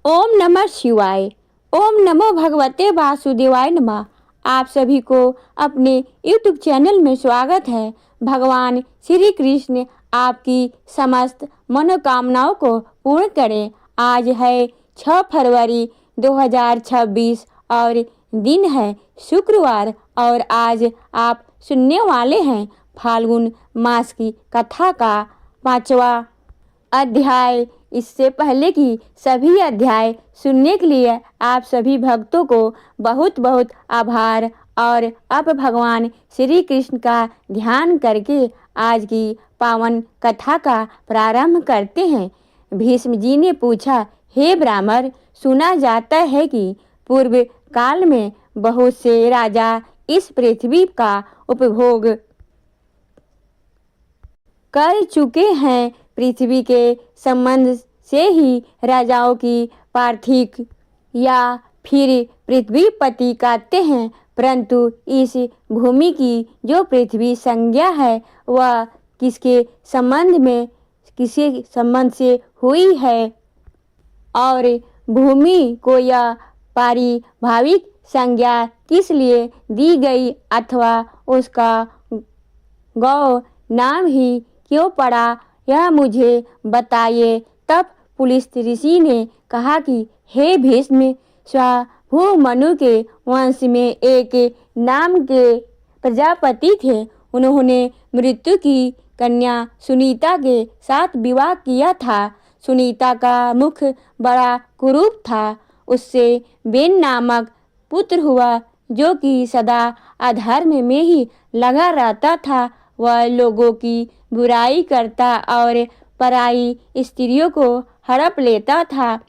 ओम नमः शिवाय। ओम नमो भगवते वासुदेवाय नमः। आप सभी को अपने YouTube चैनल में स्वागत है। भगवान श्री कृष्ण आपकी समस्त मनोकामनाओं को पूर्ण करें। आज है 6 फरवरी 2026 और दिन है शुक्रवार और आज आप सुनने वाले हैं फाल्गुन मास की कथा का 5वां अध्याय। इससे पहले कि सभी अध्याय सुनने के लिए आप सभी भक्तों को बहुत बहुत आभार। और अब भगवान श्री कृष्ण का ध्यान करके आज की पावन कथा का प्रारंभ करते हैं। भीष्म जी ने पूछा, हे ब्राह्मण, सुना जाता है कि पूर्व काल में बहुत से राजा इस पृथ्वी का उपभोग कर चुके हैं। पृथ्वी के संबंध से ही राजाओं की पार्थिक या फिर पृथ्वीपति कहते हैं, परंतु इस भूमि की जो पृथ्वी संज्ञा है वह किसके संबंध से हुई है और भूमि को यह पारिभाषिक संज्ञा किस लिए दी गई अथवा उसका गौ नाम ही क्यों पड़ा, यह मुझे बताइए। तब पुलिस ऋषि ने कहा कि हे भीष्म, स्वभु मनु के वंश में एक नाम के प्रजापति थे। उन्होंने मृत्यु की कन्या सुनीता के साथ विवाह किया था। सुनीता का मुख बड़ा कुरूप था। उससे बेन नामक पुत्र हुआ जो कि सदा अधर्म में ही लगा रहता था। वह लोगों की बुराई करता और पराई स्त्रियों को हड़प लेता था।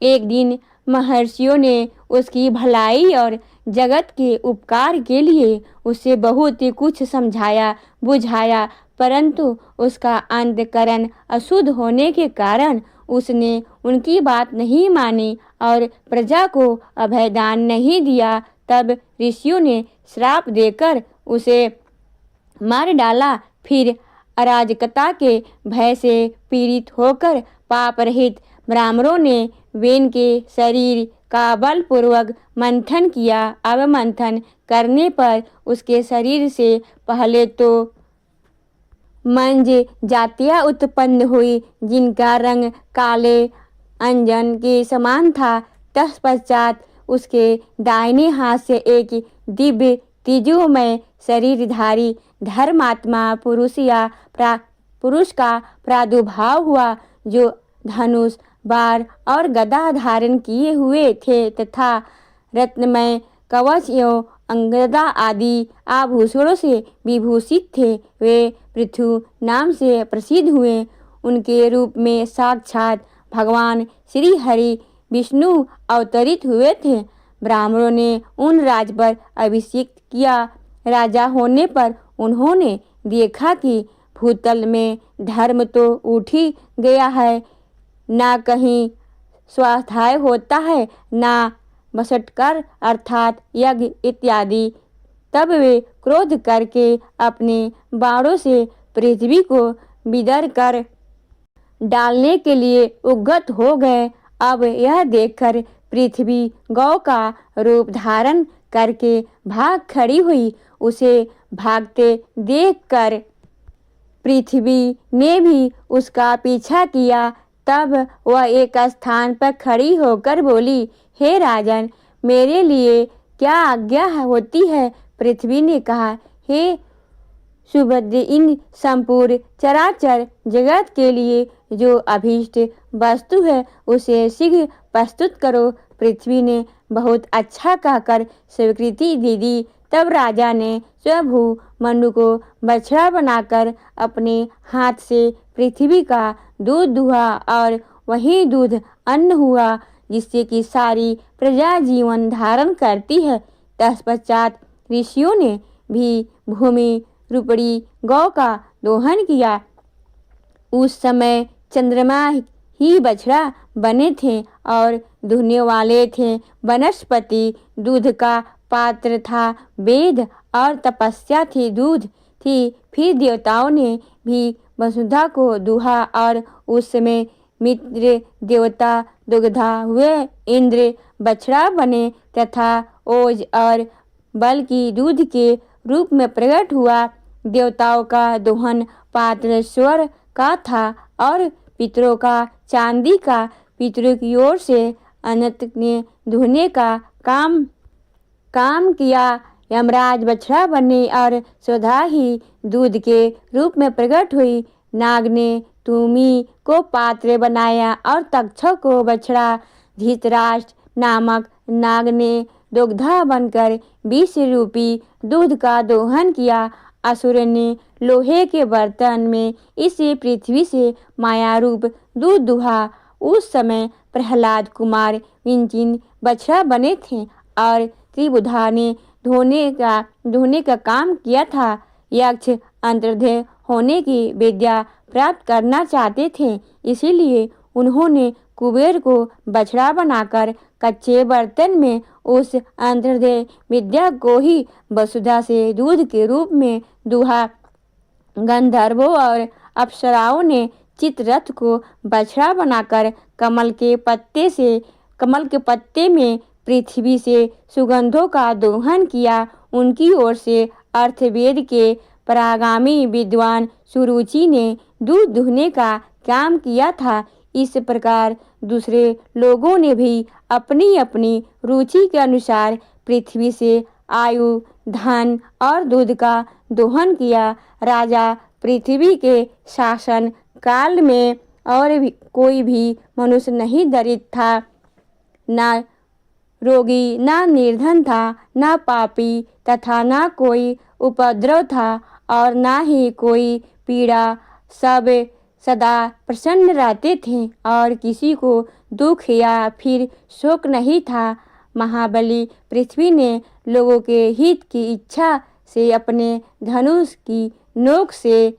एक दिन महर्षियों ने उसकी भलाई और जगत के उपकार के लिए उसे बहुत कुछ समझाया बुझाया, परंतु उसका अंतःकरण अशुद्ध होने के कारण उसने उनकी बात नहीं मानी और प्रजा को अभयदान नहीं दिया। तब ऋषियों ने श्राप देकर उसे मार डाला। फिर अराजकता के भय से पीड़ित होकर पाप रहित ब्राह्मणों ने वेन के शरीर का बलपूर्वक मंथन किया। अब मंथन करने पर उसके शरीर से पहले तो मंज जातियां उत्पन्न हुई जिनका रंग काले अंजन के समान था। तत्पश्चात उसके दाहिने हाथ से एक दिव्य तेजोमय शरीरधारी धर्मात्मा पुरुष का प्रादुर्भाव हुआ, जो धनुष बाण और गदा धारण किए हुए थे तथा रत्नमय कवच एवं अंगदा आदि आभूषणों से विभूषित थे। वे पृथु नाम से प्रसिद्ध हुए। उनके रूप में साक्षात भगवान श्री हरि विष्णु अवतरित हुए थे। ब्राह्मणों ने उन राज पर अभिषेक किया। राजा होने पर उन्होंने देखा कि भूतल में धर्म तो उठ ही गया है, ना कहीं स्वाध्याय होता है, ना बसटकर अर्थात यज्ञ इत्यादि। तब वे क्रोध करके अपने बाणों से पृथ्वी को बिदर कर डालने के लिए उद्यत हो गए। अब यह देखकर पृथ्वी गौ का रूप धारण करके भाग खड़ी हुई। उसे भागते देखकर पृथ्वी ने भी उसका पीछा किया। तब वह एक स्थान पर खड़ी होकर बोली, हे राजन, मेरे लिए क्या आज्ञा होती है। पृथ्वी ने कहा, हे सुभद्र, इन संपूर्ण चराचर जगत के लिए जो अभीष्ट वस्तु है उसे शीघ्र प्रस्तुत करो। पृथ्वी ने बहुत अच्छा कहकर स्वीकृति दे दी। तब राजा ने स्वभु मनु को बछड़ा बनाकर अपने हाथ से पृथ्वी का दूध दुहा और वही दूध अन्न हुआ, जिससे कि सारी प्रजा जीवन धारण करती है। तत्पश्चात ऋषियों ने भी भूमि रूपणी गौ का दोहन किया। उस समय चंद्रमा ही बछड़ा बने थे और दुहने वाले थे। वनस्पति दूध का पात्र था। वेद और तपस्या थी, दूध थी। फिर देवताओं ने भी वसुधा को दुहा और उस समय मित्र देवता दुग्धा हुए इंद्र बछड़ा बने तथा ओज और बल की दूध के रूप में प्रकट हुआ। देवताओं का दोहन पात्र स्वर का था और पितरों का चांदी का। पितरों की ओर से अनंत ने धोने का काम किया। यमराज बछड़ा बने और स्वधा ही दूध के रूप में प्रकट हुई। नाग ने तुमी को पात्र बनाया और तक्षक को बछड़ा। धृतराष्ट्र नामक नाग ने दुग्धा बनकर विष रूपी दूध का दोहन किया। असुर ने लोहे के बर्तन में इसे पृथ्वी से माया रूप दूध दुहा। उस समय प्रहलाद कुमार विंचिन बछड़ा बने थे और त्रिबुधा ने धोने का काम किया था। यक्ष अंतर्धेय होने की विद्या प्राप्त करना चाहते थे, इसीलिए उन्होंने कुबेर को बछड़ा बनाकर कच्चे बर्तन में उस अंतर्धेय विद्या को ही वसुधा से दूध के रूप में दुहा। गंधर्वों और अप्सराओं ने चित्ररथ को बछड़ा बनाकर कमल के पत्ते में पृथ्वी से सुगंधों का दोहन किया। उनकी ओर से अर्थवेद के परागामी विद्वान सुरुचि ने दूध दुहने का काम किया था। इस प्रकार दूसरे लोगों ने भी अपनी अपनी रुचि के अनुसार पृथ्वी से आयु, धन और दूध का दोहन किया। राजा पृथ्वी के शासन काल में और कोई भी मनुष्य नहीं दरिद्र था, न रोगी, न निर्धन था, न पापी तथा न कोई उपद्रव था और न ही कोई पीड़ा। सब सदा प्रसन्न रहते थे और किसी को दुख या फिर शोक नहीं था। महाबली पृथ्वी ने लोगों के हित की इच्छा से अपने धनुष की नोक से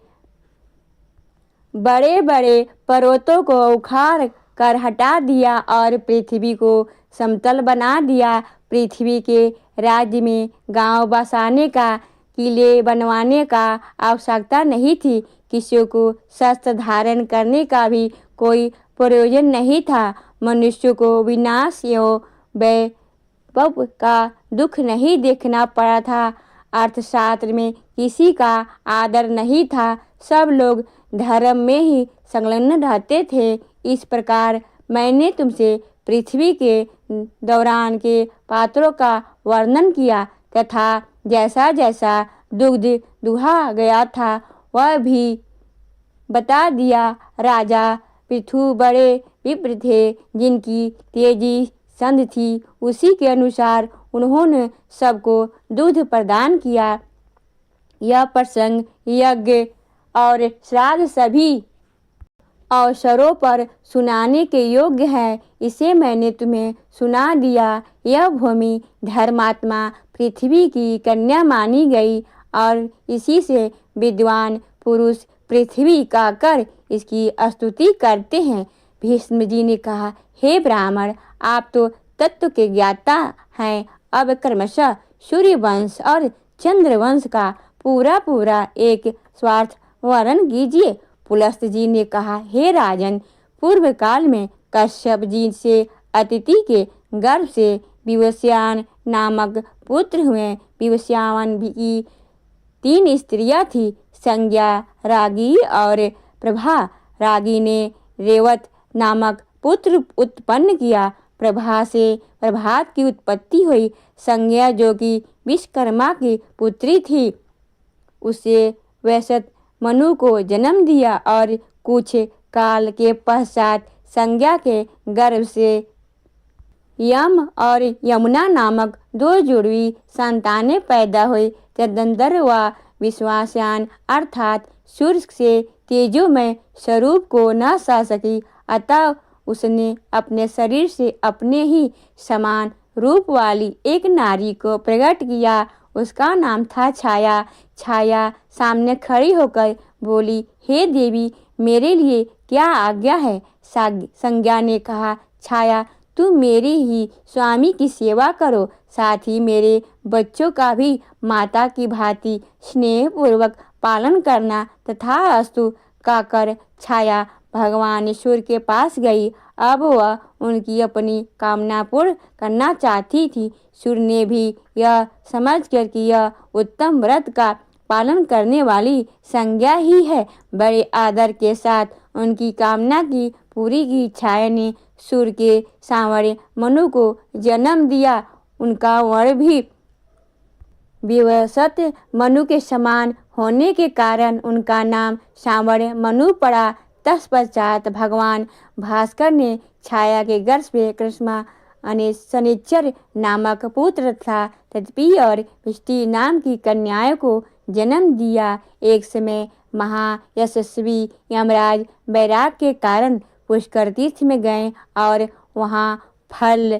बड़े बड़े पर्वतों को उखाड़ कर हटा दिया और पृथ्वी को समतल बना दिया। पृथ्वी के राज्य में गांव बसाने का, किले बनवाने का आवश्यकता नहीं थी। किसी को शस्त्र धारण करने का भी कोई प्रयोजन नहीं था। मनुष्य को विनाश एवं वैभव का दुख नहीं देखना पड़ा था। अर्थशास्त्र में किसी का आदर नहीं था। सब लोग धर्म में ही संलग्न रहते थे। इस प्रकार मैंने तुमसे पृथ्वी के दौरान के पात्रों का वर्णन किया तथा जैसा जैसा दुग्ध दुहा गया था वह भी बता दिया। राजा पृथु बड़े विप्र थे जिनकी तेजी संध थी, उसी के अनुसार उन्होंने सबको दूध प्रदान किया। यह प्रसंग यज्ञ और श्राद्ध सभी अवसरों पर सुनाने के योग्य है, इसे मैंने तुम्हें सुना दिया। यह भूमि धर्मात्मा पृथ्वी की कन्या मानी गई और इसी से विद्वान पुरुष पृथ्वी का कर इसकी स्तुति करते हैं। भीष्म जी ने कहा, हे ब्राह्मण, आप तो तत्व के ज्ञाता हैं। अब क्रमशः सूर्य वंश और चंद्र वंश का पूरा एक स्वार्थ वर्णन कीजिए। पुलस्त जी ने कहा, हे राजन, पूर्व काल में कश्यप जी से अतिथि के गर्भ से विवस्वान नामक पुत्र हुए। विवस्वान की 3 स्त्रियां थी, संज्ञा, रागी और प्रभा। रागी ने रेवत नामक पुत्र उत्पन्न किया। प्रभा से प्रभात की उत्पत्ति हुई। संज्ञा, जो कि विश्वकर्मा की पुत्री थी, उसे वैश्यत मनु को जन्म दिया और कुछ काल के पश्चात संज्ञा के गर्भ से यम और यमुना नामक 2 जुड़वी संतानें पैदा हुई। तदनंतर वह विश्वास्यन अर्थात सूर्य से तेजोमय स्वरूप को न सह सकी, अतः उसने अपने शरीर से अपने ही समान रूप वाली एक नारी को प्रकट किया। उसका नाम था छाया। छाया सामने खड़ी होकर बोली, हे देवी, मेरे लिए क्या आज्ञा है? संज्ञा ने कहा, छाया, तुम मेरे ही स्वामी की सेवा करो, साथ ही मेरे बच्चों का भी माता की भांति स्नेह पूर्वक पालन करना। तथा अस्तु कहकर छाया भगवान सूर्य के पास गई। अब वह उनकी अपनी कामना पूर्ण करना चाहती थी। सूर्य ने भी यह समझकर कि यह उत्तम व्रत का पालन करने वाली संज्ञा ही है, बड़े आदर के साथ उनकी कामना की पूरी की। छाया ने सूर्य के सांवरे मनु को जन्म दिया। उनका वर भी विवसत मनु के समान होने के कारण उनका नाम सांवर मनु पड़ा। तत्पश्चात भगवान भास्कर ने छाया के गर्भ से कृष्णा अने शनिचर नामक पुत्र तथा तद्पी और विष्टि नाम की कन्याओं को जन्म दिया। एक समय महायशस्वी यमराज वैराग के कारण पुष्कर तीर्थ में गए और वहाँ फल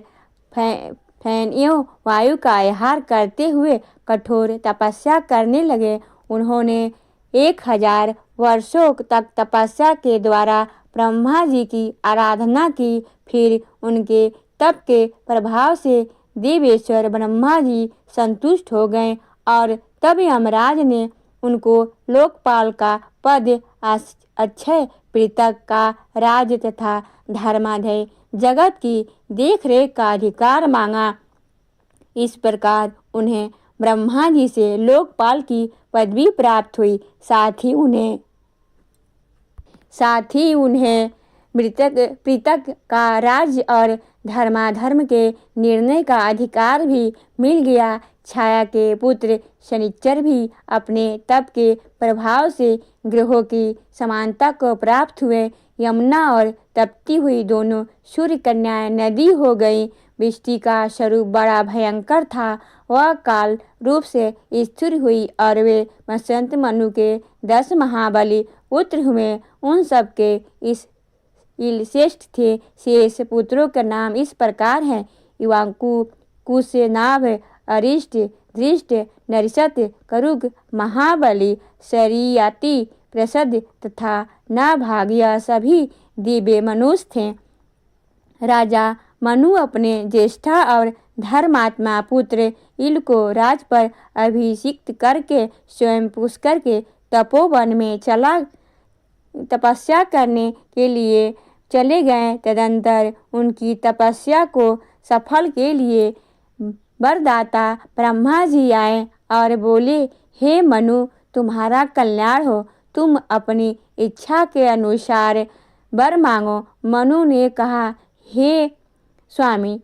एवं वायु का आहार करते हुए कठोर तपस्या करने लगे। उन्होंने 1000 वर्षों तक तपस्या के द्वारा ब्रह्मा जी की आराधना की। फिर उनके तप के प्रभाव से देवेश्वर ब्रह्मा जी संतुष्ट हो गए और तब यमराज ने उनको लोकपाल का पद, अक्षय पृथक का राज तथा धर्माधय जगत की देखरेख का अधिकार मांगा। इस प्रकार उन्हें ब्रह्मा जी से लोकपाल की पदवी प्राप्त हुई। साथ ही उन्हें पृथक का राज्य और धर्माधर्म के निर्णय का अधिकार भी मिल गया। छाया के पुत्र शनिचर भी अपने तप के प्रभाव से ग्रहों की समानता को प्राप्त हुए। यमुना और तपती हुई दोनों सूर्य कन्याएं नदी हो गई। विष्टि का स्वरूप बड़ा भयंकर था। वह काल रूप से स्थिर हुई और वे वसंत मनु के 10 महाबली पुत्र हुए। उन सब के इस श्रेष्ठ थे। शेष पुत्रों का नाम इस प्रकार हैं: इवांकु, कुशनाभ, अरिष्ट, धृष्ट, नरिशत, करुग, महाबली, शरियाती, प्रसद तथा नाभाग। यह सभी दिव्य मनुष्य थे। राजा मनु अपने ज्येष्ठा और धर्मात्मा पुत्र इल को राज पर अभिषिक्त करके स्वयं पुष्कर के तपोवन में तपस्या करने के लिए चले गए। तदंतर उनकी तपस्या को सफल के लिए वरदाता ब्रह्मा जी आए और बोले, हे मनु, तुम्हारा कल्याण हो, तुम अपनी इच्छा के अनुसार वर मांगो। मनु ने कहा, हे स्वामी,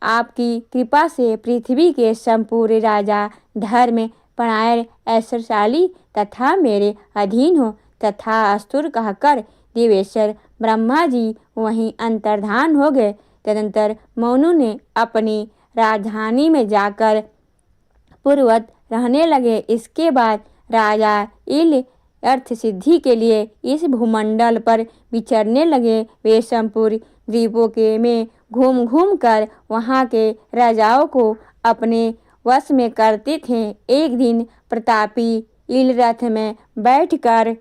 आपकी कृपा से पृथ्वी के संपूर्ण राजा धर्म परायण ऐश्वर्यशाली तथा मेरे अधीन हो। तथा अस्तुर कहकर देवेश्वर ब्रह्मा जी वहीं अंतर्धान हो गए। तदंतर मनु ने अपनी राजधानी में जाकर पूर्ववत रहने लगे। इसके बाद राजा इल अर्थ सिद्धि के लिए इस भूमंडल पर विचरने लगे। वे संपूर्ण द्वीपों के में घूम घूम कर वहाँ के राजाओं को अपने वश में करते थे। एक दिन प्रतापी इल रथ में बैठकर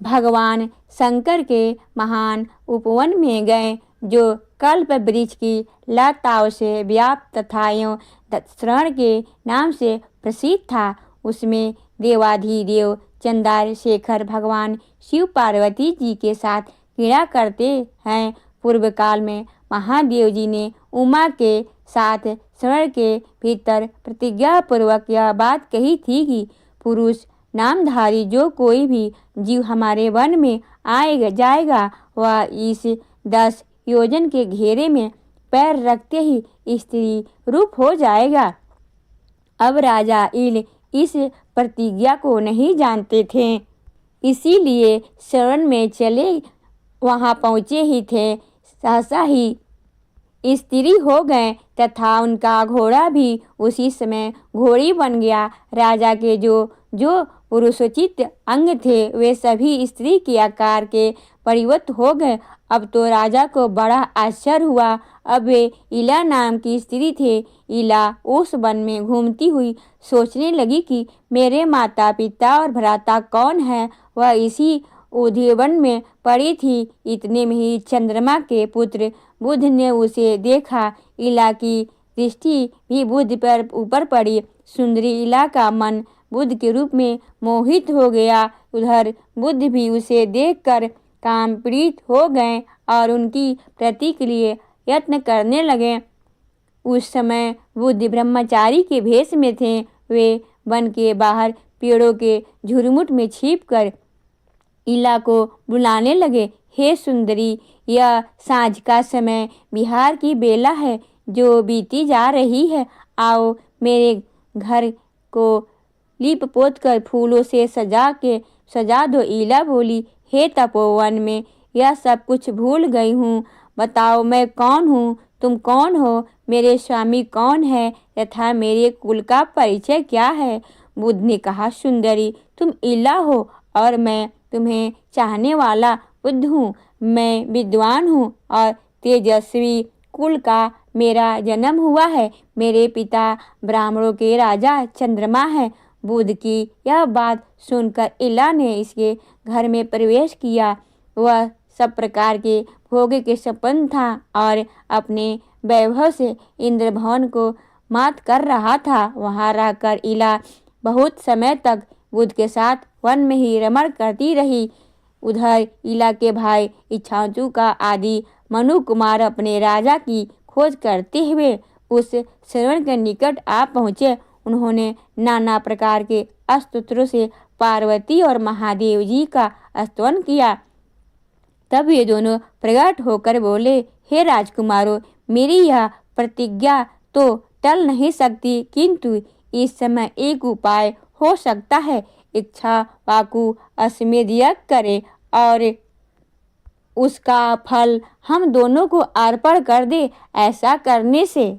भगवान शंकर के महान उपवन में गए, जो कल्प वृक्ष की लताओं से व्याप्त तथा एवं दत्सरण के नाम से प्रसिद्ध था। उसमें देवाधिदेव चंद्रशेखर भगवान शिव पार्वती जी के साथ क्रीड़ा करते हैं। पूर्व काल में महादेव जी ने उमा के साथ स्वर्ण के भीतर प्रतिज्ञा पूर्वक यह बात कही थी कि पुरुष नामधारी जो कोई भी जीव हमारे वन में जाएगा वह इस 10 योजन के घेरे में पैर रखते ही स्त्री रूप हो जाएगा। अब राजा इल इस प्रतिज्ञा को नहीं जानते थे, इसीलिए शरण में चले वहां पहुँचे ही थे। सहसा ही स्त्री हो गए तथा उनका घोड़ा भी उसी समय घोड़ी बन गया। राजा के जो पुरुषोचित अंग थे वे सभी स्त्री के आकार के परिवर्तित हो गए। अब तो राजा को बड़ा आश्चर्य हुआ। अब वे इला नाम की स्त्री थे। इला उस वन में घूमती हुई सोचने लगी कि मेरे माता पिता और भ्राता कौन है। वह इसी उद्यान में पड़ी थी। इतने में ही चंद्रमा के पुत्र बुध ने उसे देखा। इला की दृष्टि भी बुध पर ऊपर पड़ी। सुंदरी इला का मन बुध के रूप में मोहित हो गया। उधर बुध भी उसे देखकर काम पीड़ित हो गए और उनकी प्रति के लिए यत्न करने लगे। उस समय बुद्ध ब्रह्मचारी के भेष में थे। वे वन के बाहर पेड़ों के झुरमुट में छिपकर इला को बुलाने लगे, हे सुंदरी, यह सांझ का समय बिहार की बेला है जो बीती जा रही है। आओ मेरे घर को लीप पोत कर फूलों से सजा दो। इला बोली, हे तपोवन में यह सब कुछ भूल गई हूँ। बताओ मैं कौन हूँ, तुम कौन हो, मेरे स्वामी कौन है तथा मेरे कुल का परिचय क्या है। बुद्ध ने कहा, सुंदरी, तुम इला हो और मैं तुम्हें चाहने वाला बुद्ध हूँ। मैं विद्वान हूँ और तेजस्वी कुल का मेरा जन्म हुआ है। मेरे पिता ब्राह्मणों के राजा चंद्रमा है। बुद्ध की यह बात सुनकर इला ने इसके घर में प्रवेश किया। वह सब प्रकार के भोग के संपन्न था और अपने वैभव से इंद्र भवन को मात कर रहा था। वहाँ रहकर इला बहुत समय तक बुद्ध के साथ वन में ही रमण करती रही। उधर इला के भाई इच्छांचु का आदि मनु कुमार अपने राजा की खोज करते हुए उस श्रवण के निकट आ पहुँचे। उन्होंने नाना प्रकार के स्तोत्रों से पार्वती और महादेव जी का स्तवन किया। तब ये दोनों प्रकट होकर बोले, हे राजकुमारों, मेरी यह प्रतिज्ञा तो टल नहीं सकती, किंतु इस समय एक उपाय हो सकता है। इच्छा वाकु अश्वमेध यज्ञ करे और उसका फल हम दोनों को अर्पण कर दे। ऐसा करने से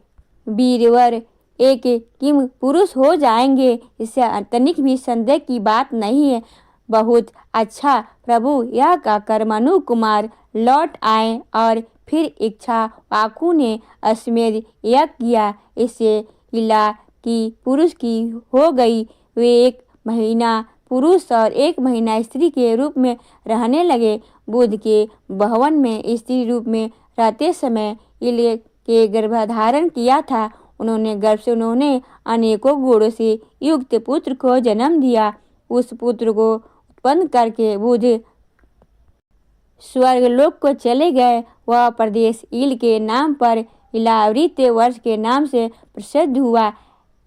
वीरवर एक किम पुरुष हो जाएंगे, इससे तनिक भी संदेह की बात नहीं है। बहुत अच्छा प्रभु, यह कहकर मनु कुमार लौट आए और फिर इच्छा वाकु ने अश्वमेध यज्ञ किया। इससे इला की पुरुष की हो गई। वे 1 महीना पुरुष और 1 महीना स्त्री के रूप में रहने लगे। बुद्ध के भवन में स्त्री रूप में रहते समय इले के गर्भधारण किया था। उन्होंने गर्भ से अनेकों गुणों से युक्त पुत्र को जन्म दिया। उस पुत्र को उत्पन्न करके बुद्ध स्वर्गलोक को चले गए। वह प्रदेश इल के नाम पर इलावृत वर्ष के नाम से प्रसिद्ध हुआ।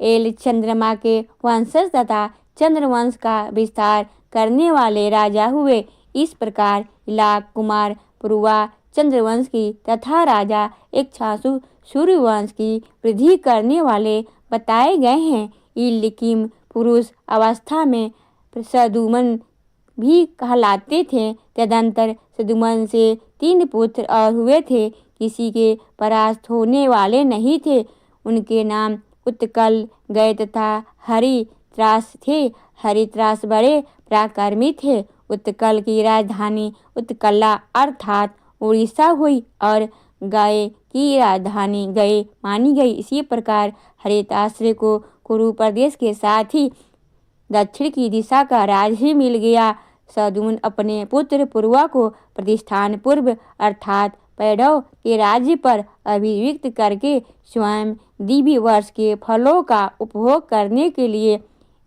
एल चंद्रमा के वंशज तथा चंद्रवंश का विस्तार करने वाले राजा हुए। इस प्रकार इला कुमार पुरुवा चंद्रवंश की तथा राजा इक्षासु सूर्यवंश की वृद्धि करने वाले बताए गए हैं। इल किम पुरुष अवस्था में सदुमन भी कहलाते थे। तदंतर सदुमन से 3 पुत्र और हुए थे। किसी के परास्त होने वाले नहीं थे। उनके नाम उत्कल गए तथा हरित्रास थे। हरित्रास बड़े पराक्रमी थे। उत्कल की राजधानी उत्कला अर्थात उड़ीसा हुई और गए की राजधानी गए मानी गई। इसी प्रकार हरिताश्रय को कुरु प्रदेश के साथ ही दक्षिण की दिशा का राज ही मिल गया। सदुमन अपने पुत्र पुरुवा को प्रतिष्ठान पूर्व अर्थात पैडव के राज्य पर अभिव्यक्त करके स्वयं दिव्य वर्ष के फलों का उपभोग करने के लिए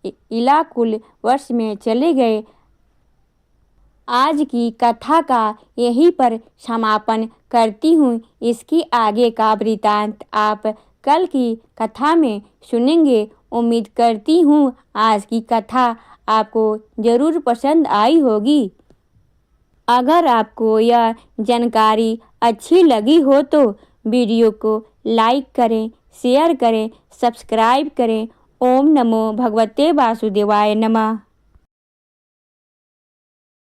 इलाकुल वर्ष में चले गए। आज की कथा का यहीं पर समापन करती हूँ। इसकी आगे का वृतांत आप कल की कथा में सुनेंगे। उम्मीद करती हूँ आज की कथा आपको ज़रूर पसंद आई होगी। अगर आपको यह जानकारी अच्छी लगी हो तो वीडियो को लाइक करें, शेयर करें, सब्सक्राइब करें। ओम नमो भगवते वासुदेवाय नमः।